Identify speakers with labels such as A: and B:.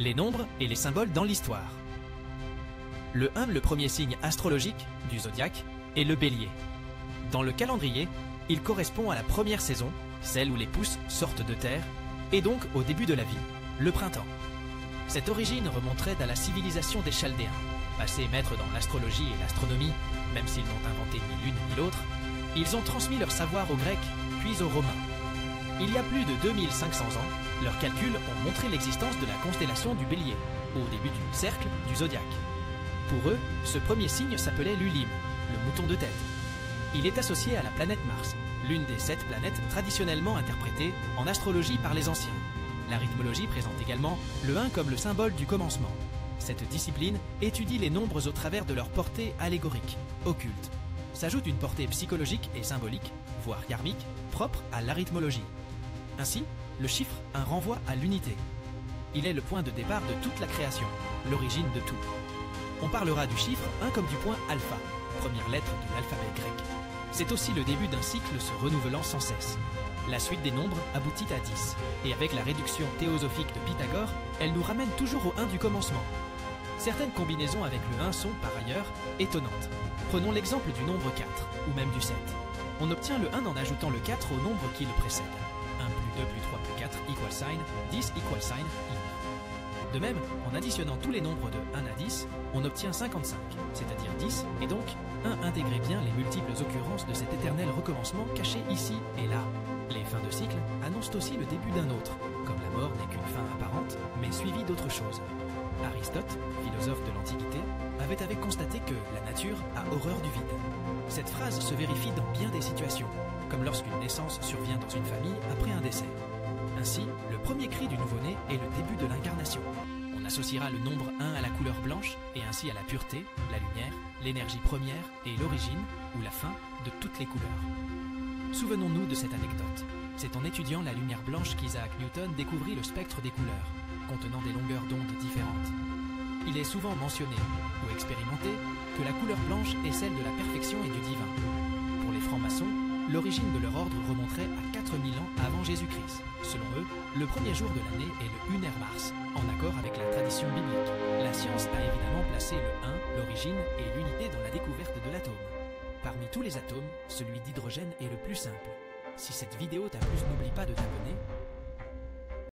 A: Les nombres et les symboles dans l'histoire. Le 1, le premier signe astrologique du zodiaque, est le bélier. Dans le calendrier, il correspond à la première saison, celle où les pousses sortent de terre, et donc au début de la vie, le printemps. Cette origine remonterait à la civilisation des Chaldéens. Passés maîtres dans l'astrologie et l'astronomie, même s'ils n'ont inventé ni l'une ni l'autre, ils ont transmis leur savoir aux Grecs, puis aux Romains. Il y a plus de 2500 ans, leurs calculs ont montré l'existence de la constellation du Bélier, au début du cercle du zodiaque. Pour eux, ce premier signe s'appelait l'Ulyme, le mouton de tête. Il est associé à la planète Mars, l'une des 7 planètes traditionnellement interprétées en astrologie par les anciens. L'arithmologie présente également le 1 comme le symbole du commencement. Cette discipline étudie les nombres au travers de leur portée allégorique, occulte. S'ajoute une portée psychologique et symbolique, voire karmique, propre à l'arithmologie. Ainsi, le chiffre 1 renvoie à l'unité. Il est le point de départ de toute la création, l'origine de tout. On parlera du chiffre 1 comme du point alpha, première lettre de l'alphabet grec. C'est aussi le début d'un cycle se renouvelant sans cesse. La suite des nombres aboutit à 10, et avec la réduction théosophique de Pythagore, elle nous ramène toujours au 1 du commencement. Certaines combinaisons avec le 1 sont, par ailleurs, étonnantes. Prenons l'exemple du nombre 4, ou même du 7. On obtient le 1 en ajoutant le 4 au nombre qui le précède. 1 plus 2 plus 3 plus 4 equal sign, 10 equal sign, I. De même, en additionnant tous les nombres de 1 à 10, on obtient 55, c'est-à-dire 10, et donc 1 intégrait bien les multiples occurrences de cet éternel recommencement caché ici et là. Les fins de cycle annoncent aussi le début d'un autre, comme la mort n'est qu'une fin apparente, mais suivie d'autre chose. Aristote, philosophe de l'Antiquité, avait constaté que la nature a horreur du vide. Cette phrase se vérifie dans bien des situations, comme lorsqu'une naissance survient dans une famille après un décès. Ainsi, le premier cri du nouveau-né est le début de l'incarnation. On associera le nombre 1 à la couleur blanche et ainsi à la pureté, la lumière, l'énergie première et l'origine, ou la fin, de toutes les couleurs. Souvenons-nous de cette anecdote. C'est en étudiant la lumière blanche qu'Isaac Newton découvrit le spectre des couleurs, contenant des longueurs d'onde différentes. Il est souvent mentionné, ou expérimenté, que la couleur blanche est celle de la perfection et du divin. Pour les francs-maçons, l'origine de leur ordre remonterait à 4000 ans avant Jésus-Christ. Selon eux, le premier jour de l'année est le Lunaire Mars, en accord avec la tradition biblique. La science a évidemment placé le 1, l'origine et l'unité dans la découverte de l'atome. Parmi tous les atomes, celui d'hydrogène est le plus simple. Si cette vidéo t'a plu, n'oublie pas de t'abonner